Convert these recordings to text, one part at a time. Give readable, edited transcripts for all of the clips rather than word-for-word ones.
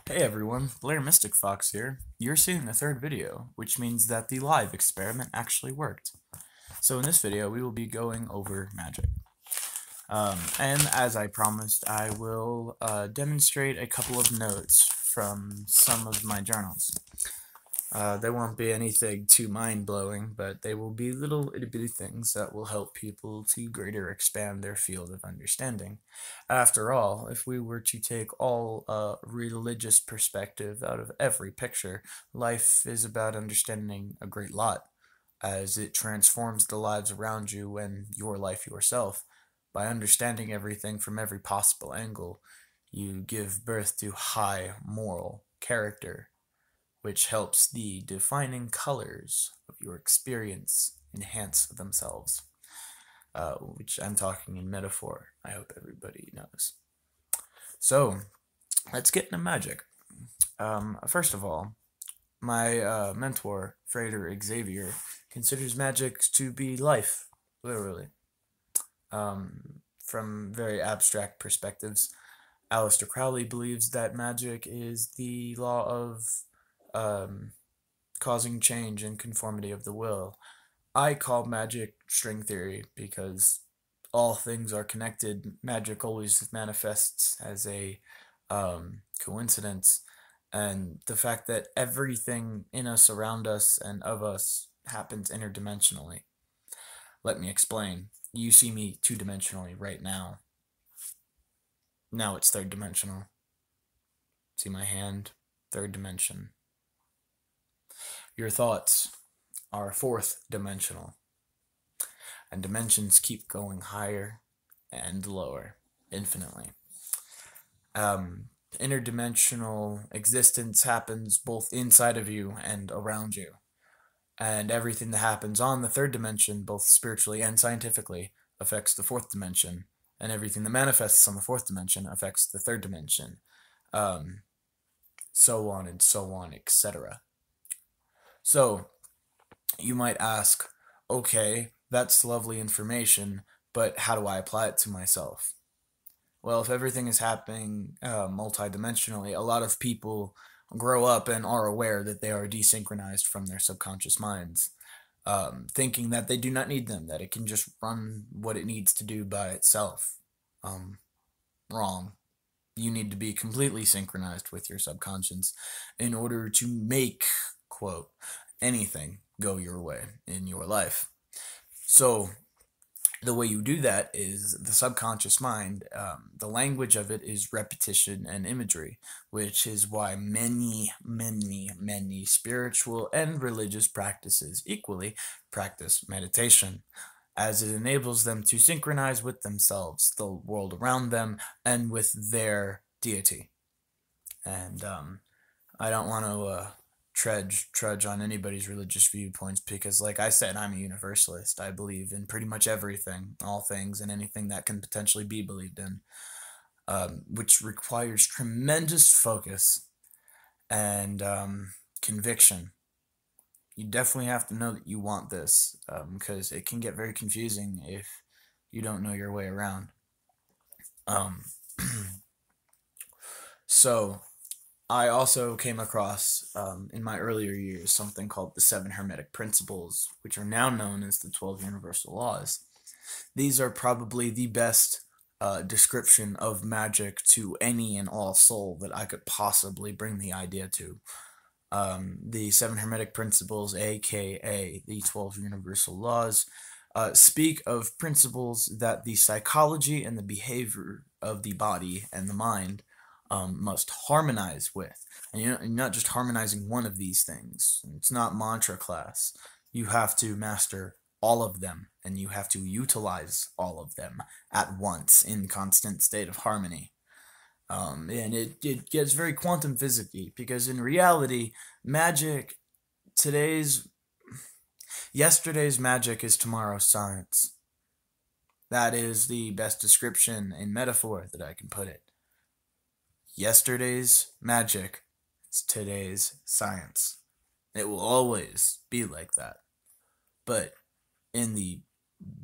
Hey everyone, Blair Mystic Fox here. You're seeing the third video, which means that the live experiment actually worked. So in this video, we will be going over magic. And as I promised, I will demonstrate a couple of notes from some of my journals. They won't be anything too mind-blowing, but they will be little itty-bitty things that will help people to greater expand their field of understanding. After all, if we were to take all religious perspective out of every picture, life is about understanding a great lot, as it transforms the lives around you and your life yourself. By understanding everything from every possible angle, you give birth to high moral character, which helps the defining colors of your experience enhance themselves. Which I'm talking in metaphor, I hope everybody knows. So, let's get into magic. First of all, my mentor, Frater Xavier, considers magic to be life, literally. From very abstract perspectives, Aleister Crowley believes that magic is the law of causing change and conformity of the will. I call magic string theory because all things are connected. Magic always manifests as a coincidence, and the fact that everything in us, around us, and of us happens interdimensionally. Let me explain. You see me two-dimensionally right now. Now it's third dimensional. See my hand? Third dimension. Your thoughts are fourth dimensional. And dimensions keep going higher and lower, infinitely. Interdimensional existence happens both inside of you and around you. And everything that happens on the third dimension, both spiritually and scientifically, affects the fourth dimension. And everything that manifests on the fourth dimension affects the third dimension. So on and so on, etc. So, you might ask, okay, that's lovely information, but how do I apply it to myself? Well, if everything is happening multidimensionally, a lot of people grow up and are aware that they are desynchronized from their subconscious minds, thinking that they do not need them, that it can just run what it needs to do by itself. Wrong. You need to be completely synchronized with your subconscious in order to make, quote, anything go your way in your life. So, the way you do that is the subconscious mind, the language of it is repetition and imagery, which is why many spiritual and religious practices equally practice meditation, as it enables them to synchronize with themselves, the world around them, and with their deity. And I don't want to trudge on anybody's religious viewpoints because, like I said, I'm a universalist. I believe in pretty much everything, all things, and anything that can potentially be believed in, which requires tremendous focus and conviction. You definitely have to know that you want this, because it can get very confusing if you don't know your way around. So, I also came across, in my earlier years, something called the 7 Hermetic Principles, which are now known as the 12 Universal Laws. These are probably the best description of magic to any and all soul that I could possibly bring the idea to. The 7 Hermetic Principles, aka the 12 Universal Laws, speak of principles that the psychology and the behavior of the body and the mind must harmonize with. And you're not just harmonizing one of these things. It's not mantra class. You have to master all of them, and you have to utilize all of them at once in constant state of harmony. And it gets very quantum physics-y, because in reality, magic, yesterday's magic is tomorrow's science. That is the best description in metaphor that I can put it. Yesterday's magic is today's science. It will always be like that. But in the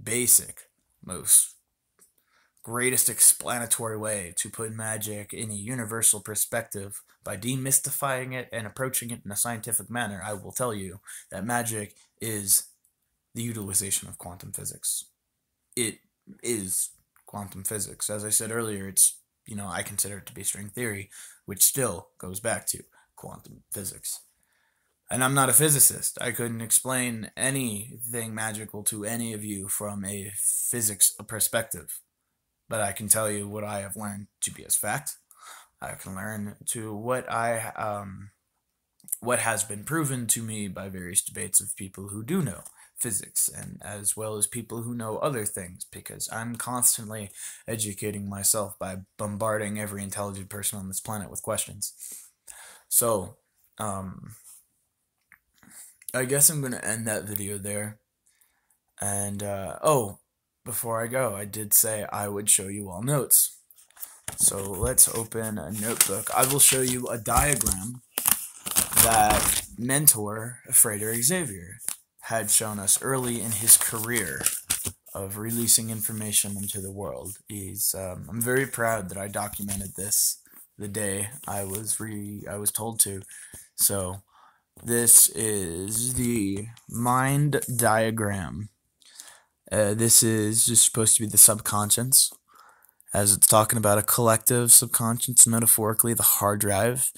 basic, most greatest explanatory way to put magic in a universal perspective by demystifying it and approaching it in a scientific manner, I will tell you that magic is the utilization of quantum physics. It is quantum physics. As I said earlier, it's, I consider it to be string theory, which still goes back to quantum physics. And I'm not a physicist. I couldn't explain anything magical to any of you from a physics perspective. But I can tell you what I have learned to be as fact. I can learn to what has been proven to me by various debates of people who do know physics, and as well as people who know other things, because I'm constantly educating myself by bombarding every intelligent person on this planet with questions. So, I guess I'm going to end that video there. And, before I go, I did say I would show you all notes. So let's open a notebook. I will show you a diagram that mentor Frederick Xavier had shown us early in his career of releasing information into the world. I'm very proud that I documented this the day I was told to. So this is the mind diagram. This is just supposed to be the subconscious, as it's talking about a collective subconscious, metaphorically the hard drive,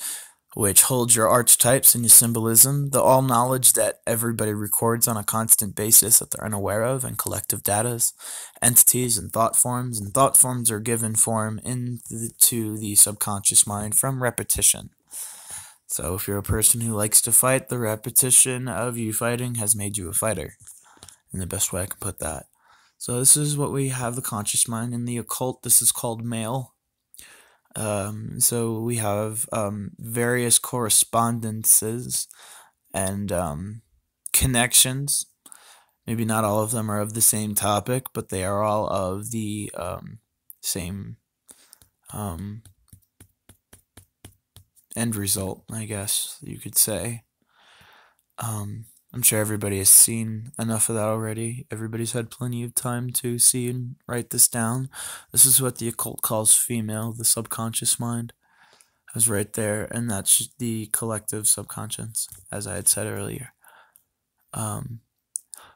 which holds your archetypes and your symbolism, the all knowledge that everybody records on a constant basis that they're unaware of, and collective datas, entities, and thought forms are given form into the subconscious mind from repetition. So if you're a person who likes to fight, the repetition of you fighting has made you a fighter, in the best way I can put that. So this is what we have, the conscious mind. In the occult, this is called male. So we have various correspondences and connections. Maybe not all of them are of the same topic, but they are all of the same end result, I guess you could say. I'm sure everybody has seen enough of that already. Everybody's had plenty of time to see and write this down. This is what the occult calls female, the subconscious mind. I was right there, and that's the collective subconscious, as I had said earlier.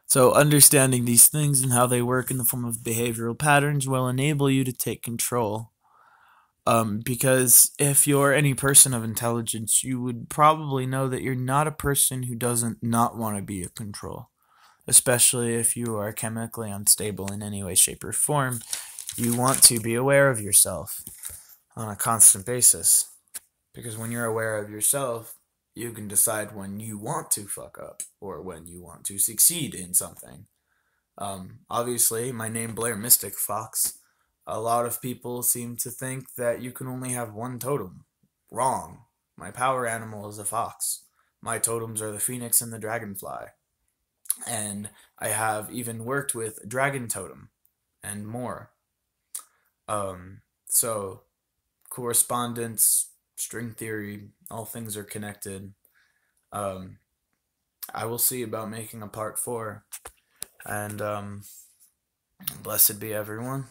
So understanding these things and how they work in the form of behavioral patterns will enable you to take control. Because if you're any person of intelligence, you would probably know that you're not a person who doesn't not want to be in control. Especially if you are chemically unstable in any way, shape, or form. You want to be aware of yourself on a constant basis. Because when you're aware of yourself, you can decide when you want to fuck up or when you want to succeed in something. Obviously, my name Blair Mystic Fox. A lot of people seem to think that you can only have one totem. Wrong. My power animal is a fox. My totems are the phoenix and the dragonfly. And I have even worked with dragon totem and more. So correspondence, string theory, all things are connected. I will see about making a part 4. And blessed be everyone.